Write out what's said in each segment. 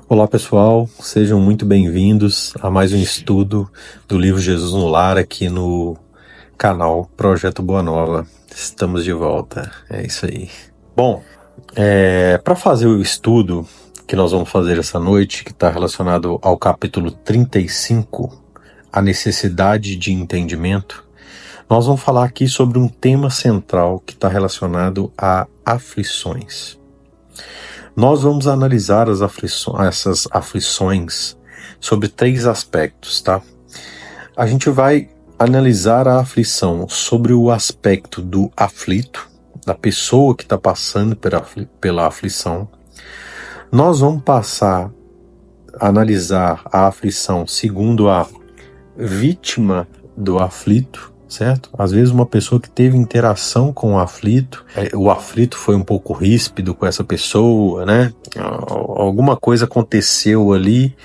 Olá pessoal, sejam muito bem-vindos a mais um estudo do livro Jesus no Lar aqui no canal Projeto Boa Nova. Estamos de volta, é isso aí. Bom, para fazer o estudo que nós vamos fazer essa noite, que está relacionado ao capítulo 35, a necessidade de entendimento, nós vamos falar aqui sobre um tema central que está relacionado a aflições. Nós vamos analisar essas aflições sobre 3 aspectos, tá? A gente vai analisar a aflição sobre o aspecto do aflito, da pessoa que está passando pela aflição. Nós vamos passar a analisar a aflição segundo a vítima do aflito, certo? Às vezes uma pessoa que teve interação com o aflito foi um pouco ríspido com essa pessoa, né? Alguma coisa aconteceu ali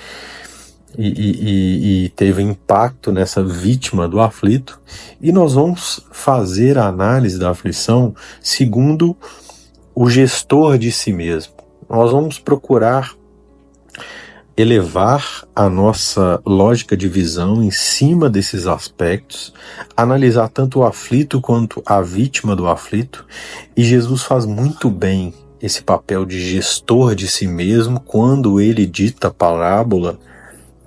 e teve impacto nessa vítima do aflito, e nós vamos fazer a análise da aflição segundo o gestor de si mesmo. Nós vamos procurar elevar a nossa lógica de visão em cima desses aspectos, analisar tanto o aflito quanto a vítima do aflito, e Jesus faz muito bem esse papel de gestor de si mesmo quando ele dita a parábola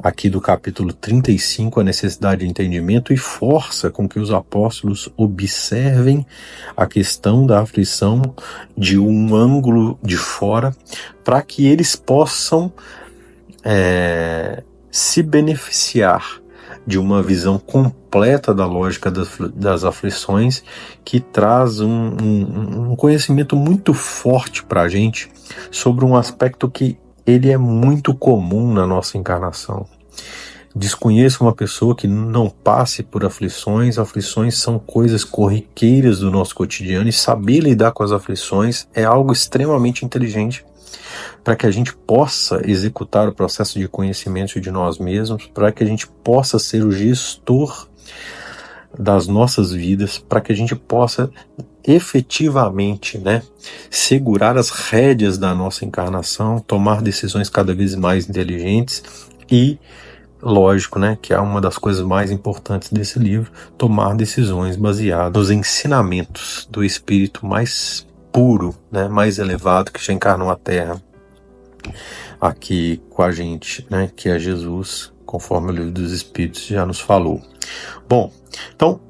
aqui do capítulo 35, a necessidade de entendimento, e força com que os apóstolos observem a questão da aflição de um ângulo de fora, para que eles possam se beneficiar de uma visão completa da lógica das aflições, que traz um conhecimento muito forte para a gente sobre um aspecto que ele é muito comum na nossa encarnação. Desconheço uma pessoa que não passe por aflições. Aflições são coisas corriqueiras do nosso cotidiano, e saber lidar com as aflições é algo extremamente inteligente para que a gente possa executar o processo de conhecimento de nós mesmos, para que a gente possa ser o gestor das nossas vidas, para que a gente possa efetivamente, segurar as rédeas da nossa encarnação, tomar decisões cada vez mais inteligentes e, lógico, que é uma das coisas mais importantes desse livro, tomar decisões baseadas nos ensinamentos do Espírito mais puro, mais elevado, que já encarnou a Terra aqui com a gente, que é Jesus, conforme o livro dos Espíritos já nos falou. Bom, então,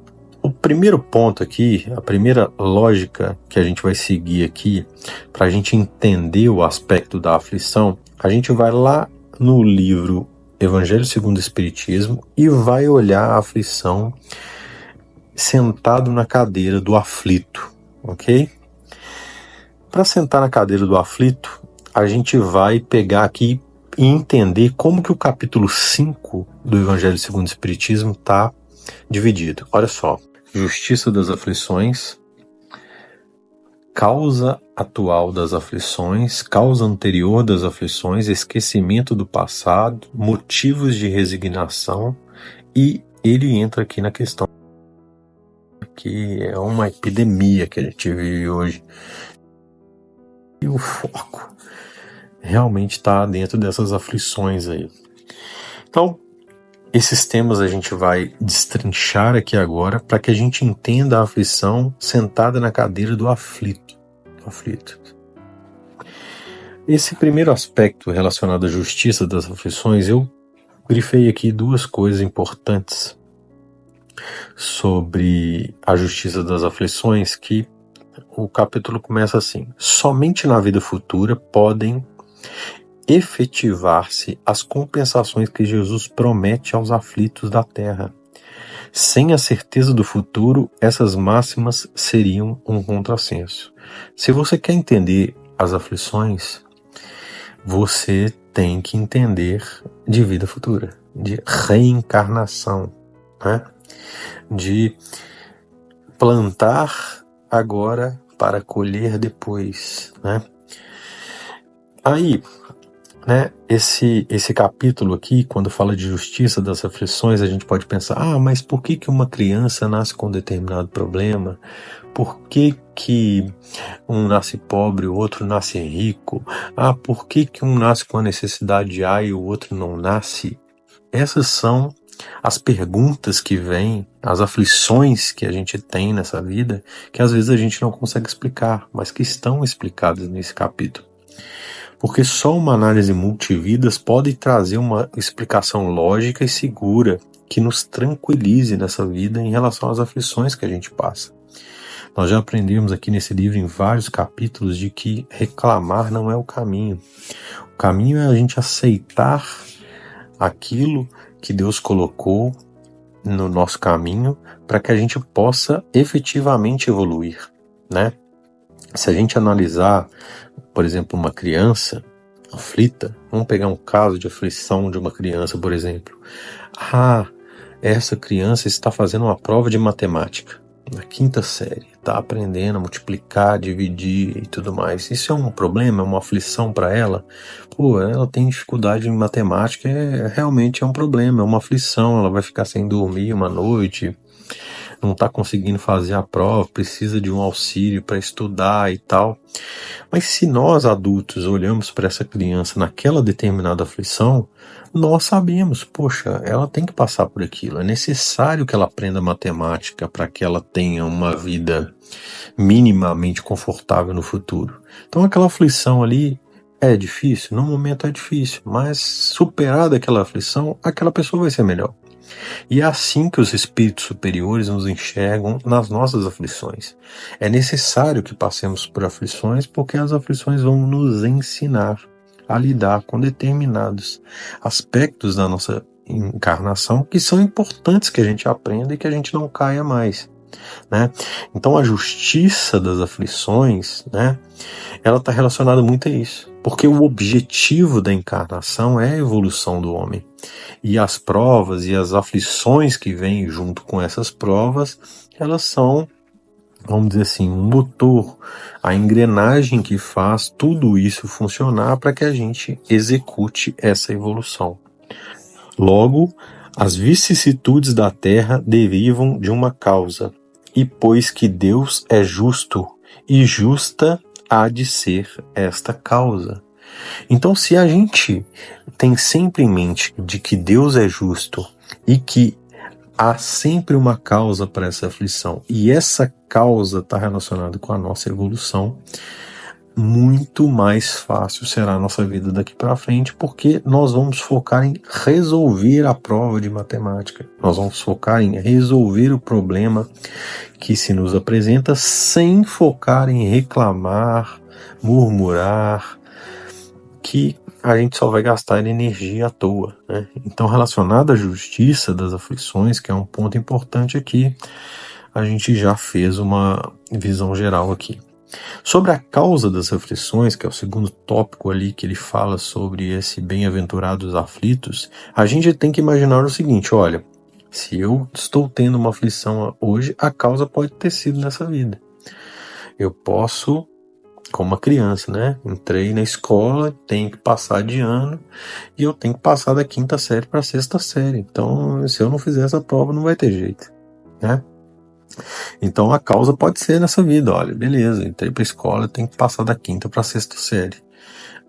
o primeiro ponto aqui, a primeira lógica que a gente vai seguir aqui, para a gente entender o aspecto da aflição, a gente vai lá no livro Evangelho segundo o Espiritismo e vai olhar a aflição sentado na cadeira do aflito, ok? Para sentar na cadeira do aflito, a gente vai pegar aqui e entender como que o capítulo 5 do Evangelho segundo o Espiritismo está dividido. Olha só: justiça das aflições, causa atual das aflições, causa anterior das aflições, esquecimento do passado, motivos de resignação, e ele entra aqui na questão que é uma epidemia que a gente vive hoje. E o foco realmente está dentro dessas aflições aí. Então, esses temas a gente vai destrinchar aqui agora, para que a gente entenda a aflição sentada na cadeira do aflito. Esse primeiro aspecto relacionado à justiça das aflições, eu grifei aqui 2 coisas importantes sobre a justiça das aflições, que o capítulo começa assim: somente na vida futura podem efetivar-se as compensações que Jesus promete aos aflitos da terra. Sem a certeza do futuro, essas máximas seriam um contrassenso. Se você quer entender as aflições, você tem que entender de vida futura, de reencarnação, de plantar agora para colher depois, Aí, né, esse capítulo aqui, quando fala de justiça das aflições, a gente pode pensar, mas por que uma criança nasce com um determinado problema? Por que um nasce pobre, o outro nasce rico? Por que um nasce com a necessidade de A e o outro não nasce? Essas são as perguntas que vêm, as aflições que a gente tem nessa vida, que às vezes a gente não consegue explicar, mas que estão explicadas nesse capítulo. Porque só uma análise multividas pode trazer uma explicação lógica e segura que nos tranquilize nessa vida em relação às aflições que a gente passa. Nós já aprendemos aqui nesse livro, em vários capítulos, de que reclamar não é o caminho. O caminho é a gente aceitar aquilo que Deus colocou no nosso caminho para que a gente possa efetivamente evoluir, né? Se a gente analisar, por exemplo, uma criança aflita, vamos pegar um caso de aflição de uma criança, por exemplo. Essa criança está fazendo uma prova de matemática na 5ª série, está aprendendo a multiplicar, dividir e tudo mais. Isso é um problema, é uma aflição para ela? Ela tem dificuldade em matemática, realmente é um problema, é uma aflição, ela vai ficar sem dormir uma noite, não está conseguindo fazer a prova, precisa de um auxílio para estudar e tal. Mas se nós adultos olhamos para essa criança naquela determinada aflição, nós sabemos, ela tem que passar por aquilo, é necessário que ela aprenda matemática para que ela tenha uma vida minimamente confortável no futuro. Então aquela aflição ali é difícil, no momento é difícil, mas superada aquela aflição, aquela pessoa vai ser melhor. E é assim que os espíritos superiores nos enxergam nas nossas aflições. É necessário que passemos por aflições, porque as aflições vão nos ensinar a lidar com determinados aspectos da nossa encarnação que são importantes que a gente aprenda e que a gente não caia mais, né? Então a justiça das aflições, né, ela está relacionada muito a isso, porque o objetivo da encarnação é a evolução do homem. E as provas e as aflições que vêm junto com essas provas, elas são, vamos dizer assim, um motor, a engrenagem que faz tudo isso funcionar para que a gente execute essa evolução. Logo, as vicissitudes da terra derivam de uma causa, e pois que Deus é justo, e justa há de ser esta causa. Então, se a gente tem sempre em mente de que Deus é justo e que há sempre uma causa para essa aflição, e essa causa está relacionada com a nossa evolução, muito mais fácil será a nossa vida daqui para frente, porque nós vamos focar em resolver a prova de matemática, nós vamos focar em resolver o problema que se nos apresenta, sem focar em reclamar, murmurar, que a gente só vai gastar energia à toa, né? Então, relacionado à justiça das aflições, que é um ponto importante aqui, a gente já fez uma visão geral aqui. Sobre a causa das aflições, que é o segundo tópico ali que ele fala sobre esse bem-aventurados aflitos, a gente tem que imaginar o seguinte, olha, se eu estou tendo uma aflição hoje, a causa pode ter sido nessa vida. Eu posso, como uma criança, né? Entrei na escola, tenho que passar de ano e eu tenho que passar da 5ª série para a 6ª série. Então, se eu não fizer essa prova, não vai ter jeito, né? Então, a causa pode ser nessa vida. Olha, beleza, entrei para a escola, tenho que passar da 5ª para a 6ª série.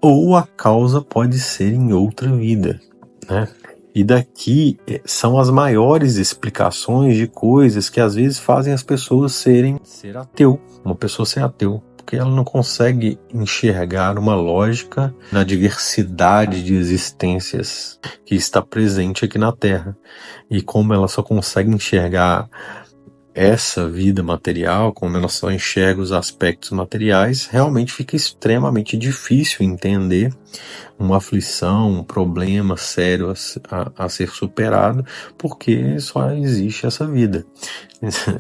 Ou a causa pode ser em outra vida, né? E daqui são as maiores explicações de coisas que às vezes fazem as pessoas ser ateu, uma pessoa ser ateu, porque ela não consegue enxergar uma lógica na diversidade de existências que está presente aqui na Terra. E como ela só consegue enxergar essa vida material, como ela só enxerga os aspectos materiais, realmente fica extremamente difícil entender uma aflição, um problema sério a ser superado, porque só existe essa vida.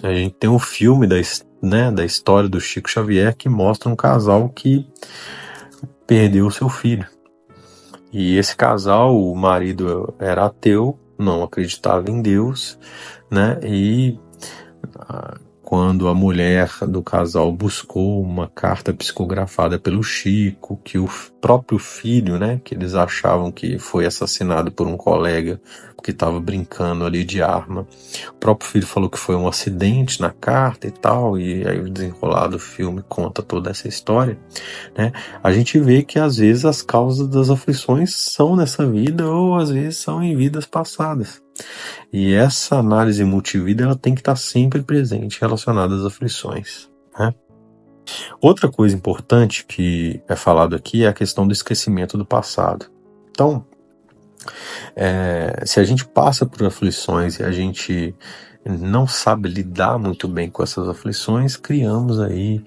A gente tem um filme da história do Chico Xavier que mostra um casal que perdeu seu filho. E esse casal, o marido era ateu, não acreditava em Deus, né? E quando a mulher do casal buscou uma carta psicografada pelo Chico, que o próprio filho, né, que eles achavam que foi assassinado por um colega que estava brincando ali de arma, o próprio filho falou que foi um acidente na carta e tal, e aí o desenrolar do filme conta toda essa história, né? A gente vê que às vezes as causas das aflições são nessa vida ou às vezes são em vidas passadas. E essa análise multivida ela tem que estar sempre presente relacionada às aflições, né? Outra coisa importante que é falado aqui é a questão do esquecimento do passado. Então, se a gente passa por aflições e a gente não sabe lidar muito bem com essas aflições, criamos aí,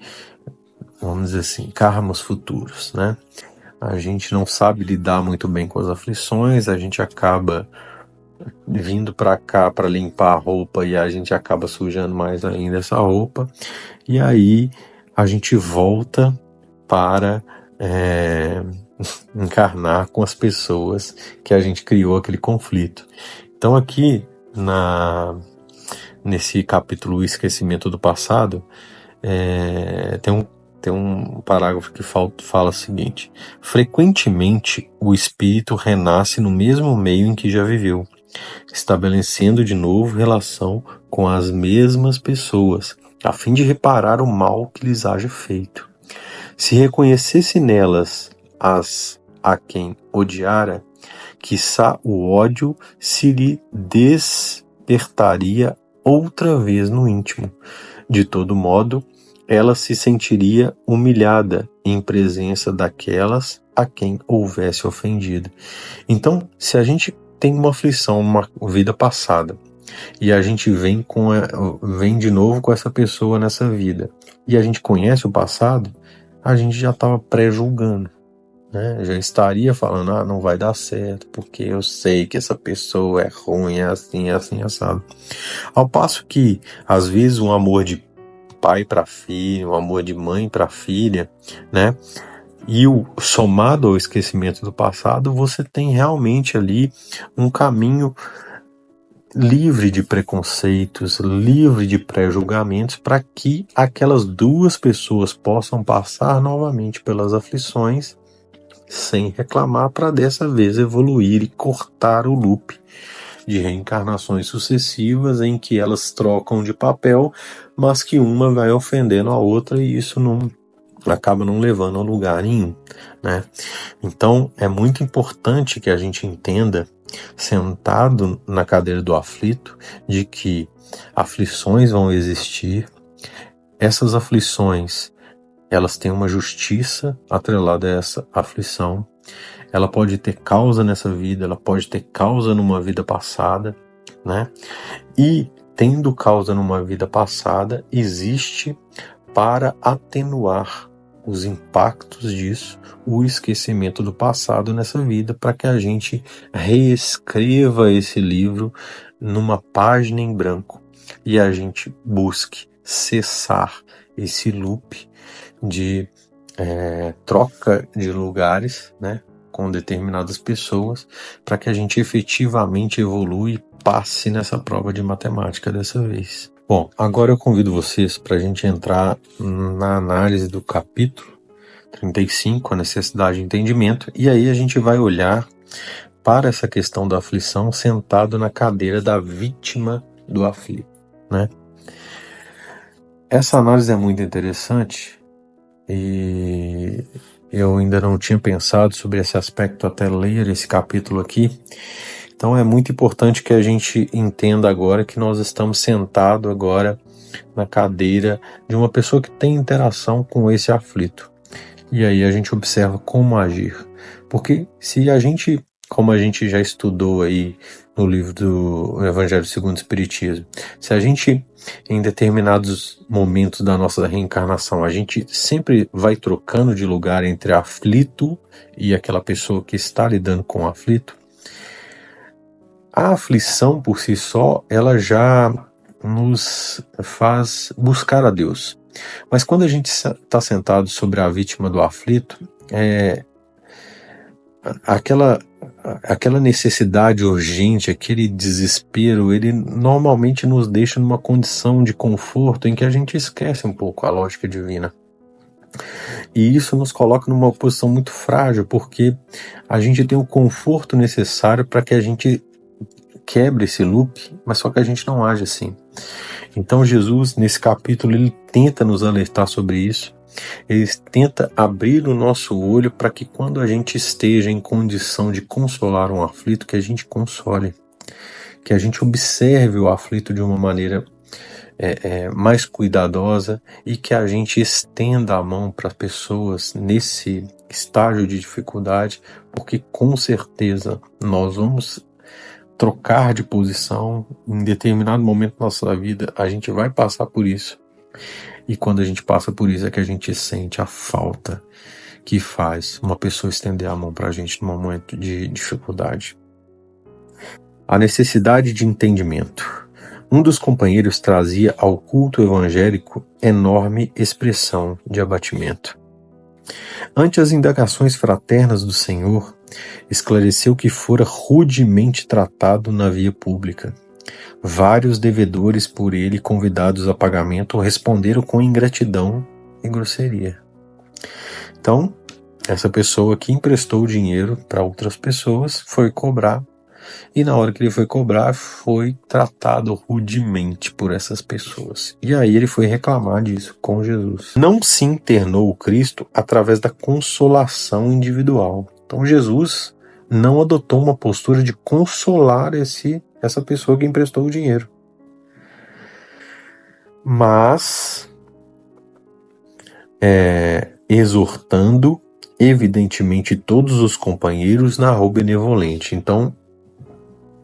vamos dizer assim, karmas futuros, né? A gente não sabe lidar muito bem com as aflições, a gente acaba vindo para cá para limpar a roupa e a gente acaba sujando mais ainda essa roupa, e aí a gente volta para encarnar com as pessoas que a gente criou aquele conflito. Então aqui nesse capítulo O Esquecimento do Passado, tem um parágrafo que fala o seguinte: frequentemente o espírito renasce no mesmo meio em que já viveu, estabelecendo de novo relação com as mesmas pessoas, a fim de reparar o mal que lhes haja feito. Se reconhecesse nelas as a quem odiara, quiçá o ódio se lhe despertaria outra vez no íntimo. De todo modo, ela se sentiria humilhada em presença daquelas a quem houvesse ofendido. Então, se a gente tem uma aflição, uma vida passada, e a gente vem de novo com essa pessoa nessa vida, e a gente conhece o passado, a gente já estava pré-julgando, né? Já estaria falando, não vai dar certo, porque eu sei que essa pessoa é ruim, é assim, assado. Ao passo que, às vezes, um amor de pai para filho, um amor de mãe para filha, né? E somado ao esquecimento do passado, você tem realmente ali um caminho livre de preconceitos, livre de pré-julgamentos, para que aquelas duas pessoas possam passar novamente pelas aflições sem reclamar, para dessa vez evoluir e cortar o loop de reencarnações sucessivas em que elas trocam de papel, mas que uma vai ofendendo a outra e isso acaba não levando a lugar nenhum, né? Então é muito importante que a gente entenda, sentado na cadeira do aflito, de que aflições vão existir. Essas aflições, elas têm uma justiça atrelada a essa aflição. Ela pode ter causa nessa vida, ela pode ter causa numa vida passada, né? E tendo causa numa vida passada, existe, para atenuar os impactos disso, o esquecimento do passado nessa vida, para que a gente reescreva esse livro numa página em branco e a gente busque cessar esse loop de troca de lugares, né, com determinadas pessoas, para que a gente efetivamente evolua e passe nessa prova de matemática dessa vez. Bom, agora eu convido vocês para a gente entrar na análise do capítulo 35, a necessidade de entendimento, e aí a gente vai olhar para essa questão da aflição sentado na cadeira da vítima do aflito, né? Essa análise é muito interessante e eu ainda não tinha pensado sobre esse aspecto até ler esse capítulo aqui. Então é muito importante que a gente entenda agora que nós estamos sentados agora na cadeira de uma pessoa que tem interação com esse aflito. E aí a gente observa como agir. Porque se a gente, como a gente já estudou aí no livro do Evangelho segundo o Espiritismo, se a gente, em determinados momentos da nossa reencarnação, a gente sempre vai trocando de lugar entre aflito e aquela pessoa que está lidando com o aflito, a aflição por si só, ela já nos faz buscar a Deus. Mas quando a gente está sentado sobre a vítima do aflito, aquela necessidade urgente, aquele desespero, ele normalmente nos deixa numa condição de conforto em que a gente esquece um pouco a lógica divina. E isso nos coloca numa posição muito frágil, porque a gente tem o conforto necessário para que a gente quebre esse loop, mas só que a gente não age assim. Então Jesus, nesse capítulo, ele tenta nos alertar sobre isso. Ele tenta abrir o nosso olho para que quando a gente esteja em condição de consolar um aflito, que a gente console, que a gente observe o aflito de uma maneira mais cuidadosa e que a gente estenda a mão para pessoas nesse estágio de dificuldade, porque com certeza nós vamos trocar de posição em determinado momento da nossa vida, a gente vai passar por isso. E quando a gente passa por isso é que a gente sente a falta que faz uma pessoa estender a mão para a gente num momento de dificuldade. A necessidade de entendimento. Um dos companheiros trazia ao culto evangélico enorme expressão de abatimento. Ante as indagações fraternas do Senhor, esclareceu que fora rudemente tratado na via pública. Vários devedores por ele convidados a pagamento responderam com ingratidão e grosseria. Então, essa pessoa que emprestou dinheiro para outras pessoas foi cobrar, e na hora que ele foi cobrar foi tratado rudemente por essas pessoas. E aí ele foi reclamar disso com Jesus. Não se internou o Cristo através da consolação individual. Então Jesus não adotou uma postura de consolar essa pessoa que emprestou o dinheiro, mas exortando evidentemente todos os companheiros na rua benevolente. Então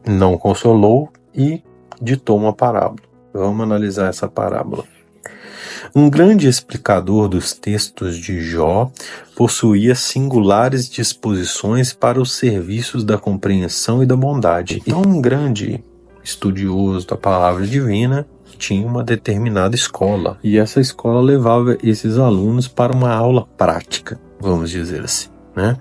não consolou e ditou uma parábola. Vamos analisar essa parábola. Um grande explicador dos textos de Jó possuía singulares disposições para os serviços da compreensão e da bondade. Então, um grande estudioso da palavra divina tinha uma determinada escola, e essa escola levava esses alunos para uma aula prática, vamos dizer assim, né?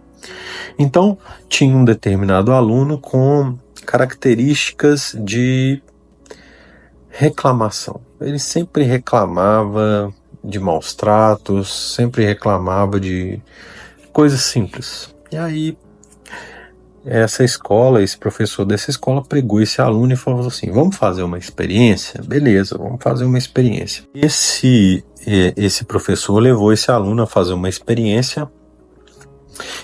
Então, tinha um determinado aluno com características de reclamação. Ele sempre reclamava de maus tratos, sempre reclamava de coisas simples. E aí, esse professor dessa escola pregou esse aluno e falou assim: vamos fazer uma experiência? Beleza, vamos fazer uma experiência. Esse professor levou esse aluno a fazer uma experiência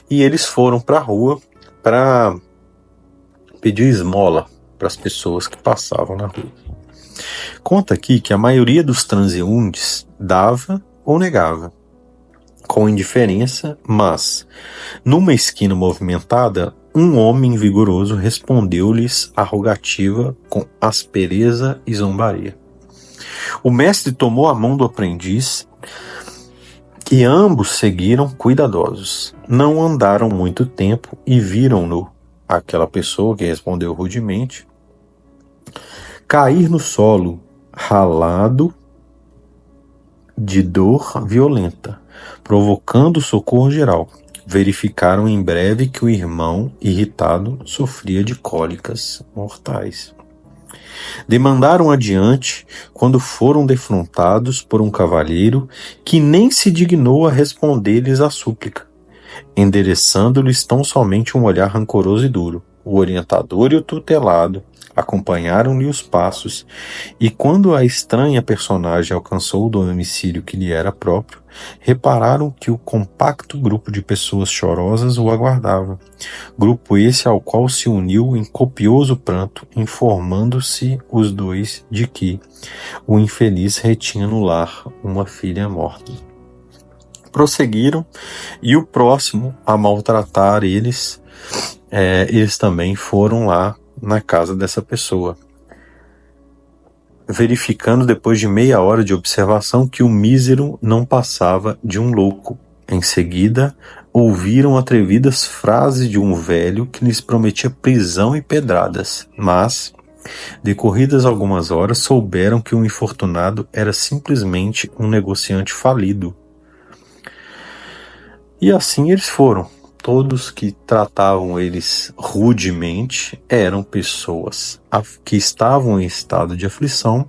e eles foram para a rua para pedir esmola para as pessoas que passavam na rua. Conta aqui que a maioria dos transeuntes dava ou negava, com indiferença, mas, numa esquina movimentada, um homem vigoroso respondeu-lhes a rogativa com aspereza e zombaria. O mestre tomou a mão do aprendiz e ambos seguiram cuidadosos. Não andaram muito tempo e viram-no, aquela pessoa que respondeu rudemente, cair no solo, ralado de dor violenta, provocando socorro geral. Verificaram em breve que o irmão, irritado, sofria de cólicas mortais. Demandaram adiante quando foram defrontados por um cavalheiro que nem se dignou a responder-lhes a súplica, endereçando-lhes tão somente um olhar rancoroso e duro. O orientador e o tutelado acompanharam-lhe os passos, e quando a estranha personagem alcançou o domicílio que lhe era próprio, repararam que o compacto grupo de pessoas chorosas o aguardava. Grupo esse ao qual se uniu em copioso pranto, informando-se os dois de que o infeliz retinha no lar uma filha morta. Prosseguiram, e o próximo a maltratar eles também foram lá na casa dessa pessoa, verificando depois de meia hora de observação que o mísero não passava de um louco. Em seguida, ouviram atrevidas frases de um velho que lhes prometia prisão e pedradas, mas, decorridas algumas horas, souberam que o infortunado era simplesmente um negociante falido. E assim eles foram todos que tratavam eles rudemente eram pessoas que estavam em estado de aflição,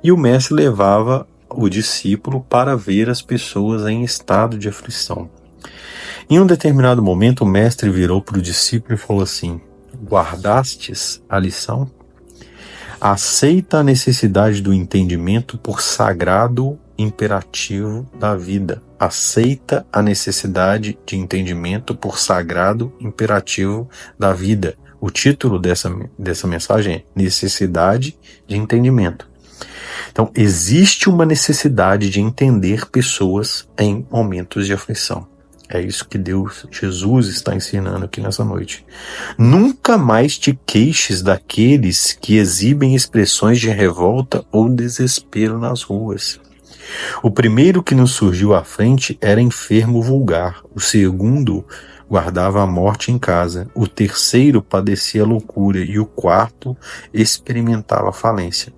e o mestre levava o discípulo para ver as pessoas em estado de aflição. Em um determinado momento, o mestre virou para o discípulo e falou assim: guardastes a lição? Aceita a necessidade do entendimento por sagrado imperativo da vida. Aceita a necessidade de entendimento por sagrado imperativo da vida. O título dessa mensagem é Necessidade de Entendimento. Então, existe uma necessidade de entender pessoas em momentos de aflição. É isso que Jesus está ensinando aqui nessa noite. Nunca mais te queixes daqueles que exibem expressões de revolta ou desespero nas ruas. O primeiro que nos surgiu à frente era enfermo vulgar. O segundo guardava a morte em casa. O terceiro padecia loucura. E o quarto experimentava falência.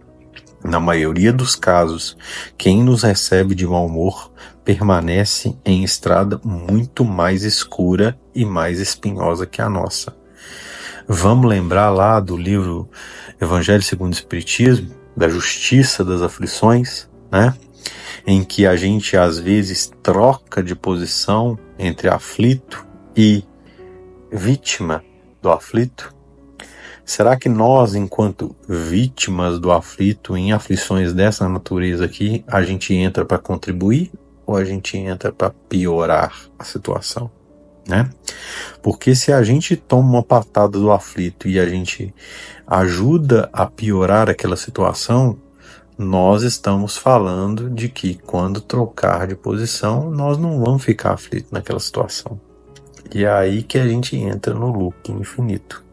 Na maioria dos casos, quem nos recebe de mau humor permanece em estrada muito mais escura e mais espinhosa que a nossa. Vamos lembrar lá do livro Evangelho segundo o Espiritismo, da justiça das aflições, né? Em que a gente às vezes troca de posição entre aflito e vítima do aflito. Será que nós, enquanto vítimas do aflito, em aflições dessa natureza aqui, a gente entra para contribuir ou a gente entra para piorar a situação, né? Porque se a gente toma uma patada do aflito e a gente ajuda a piorar aquela situação, nós estamos falando de que quando trocar de posição, nós não vamos ficar aflitos naquela situação. E é aí que a gente entra no loop infinito.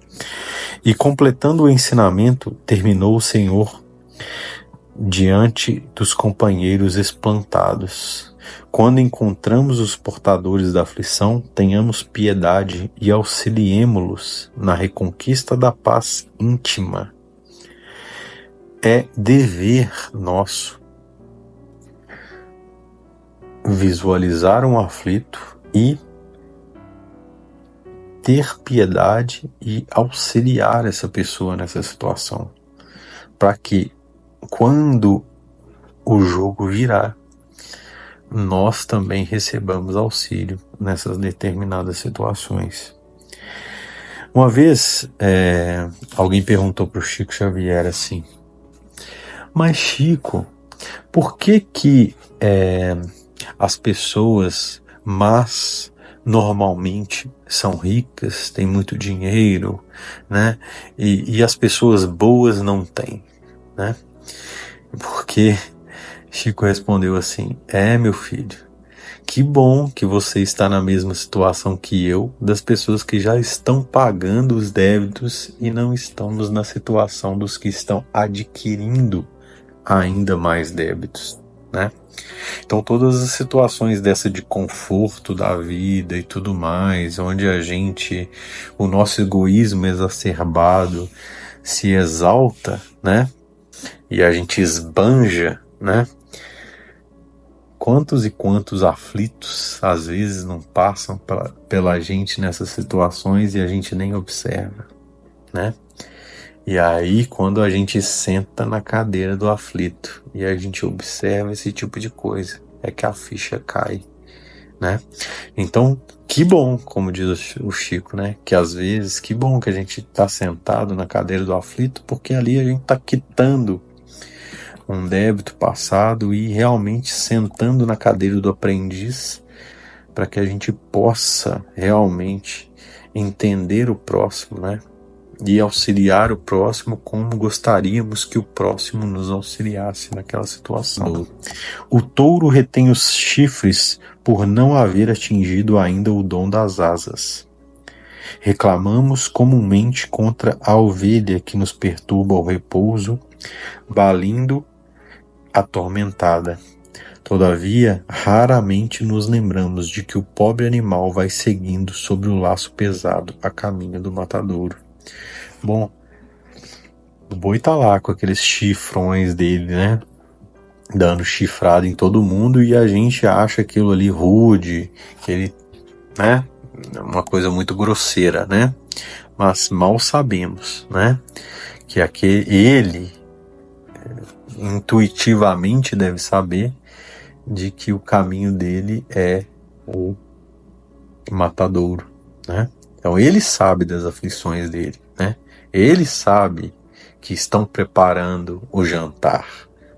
E completando o ensinamento, terminou o Senhor diante dos companheiros espantados. Quando encontramos os portadores da aflição, tenhamos piedade e auxiliemo-los na reconquista da paz íntima. É dever nosso visualizar um aflito e ter piedade e auxiliar essa pessoa nessa situação, para que quando o jogo virar, nós também recebamos auxílio nessas determinadas situações. Uma vez, alguém perguntou para o Chico Xavier assim: mas Chico, por que as pessoas más normalmente são ricas, têm muito dinheiro, né? E as pessoas boas não têm, né? Porque Chico respondeu assim: meu filho, que bom que você está na mesma situação que eu, das pessoas que já estão pagando os débitos e não estamos na situação dos que estão adquirindo ainda mais débitos, né? Então todas as situações dessa de conforto da vida e tudo mais, onde o nosso egoísmo exacerbado se exalta, né? E a gente esbanja, né? Quantos e quantos aflitos às vezes não passam pela gente nessas situações e a gente nem observa, né? E aí, quando a gente senta na cadeira do aflito e a gente observa esse tipo de coisa, é que a ficha cai, né? Então, que bom, como diz o Chico, né? Que às vezes, que bom que a gente está sentado na cadeira do aflito, porque ali a gente está quitando um débito passado e realmente sentando na cadeira do aprendiz, para que a gente possa realmente entender o próximo, né? E auxiliar o próximo como gostaríamos que o próximo nos auxiliasse naquela situação. O touro retém os chifres por não haver atingido ainda o dom das asas. Reclamamos comumente contra a ovelha que nos perturba o repouso, balindo atormentada. Todavia, raramente nos lembramos de que o pobre animal vai seguindo sobre o laço pesado a caminho do matadouro. Bom, o boi tá lá com aqueles chifrões dele, né? Dando chifrada em todo mundo e a gente acha aquilo ali rude, que ele, né? uma coisa muito grosseira, né? Mas mal sabemos, né? Que ele intuitivamente deve saber de que o caminho dele é o matadouro, né? Então ele sabe das aflições dele, né? Ele sabe que estão preparando o jantar,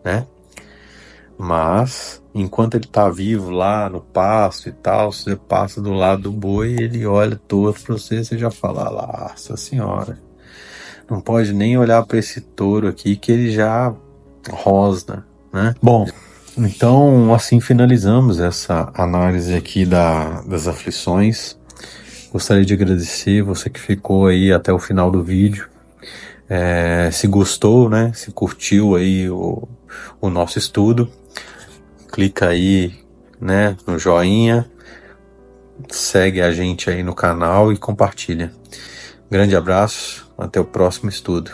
né? Mas enquanto ele está vivo lá no pasto e tal, você passa do lado do boi, ele olha todo para você, você já fala, nossa senhora, não pode nem olhar para esse touro aqui que ele já rosna, né? Bom, então assim finalizamos essa análise aqui das aflições. Gostaria de agradecer você que ficou aí até o final do vídeo. Se gostou, né? Se curtiu aí o nosso estudo, clica aí, né, no joinha, segue a gente aí no canal e compartilha. Grande abraço, até o próximo estudo.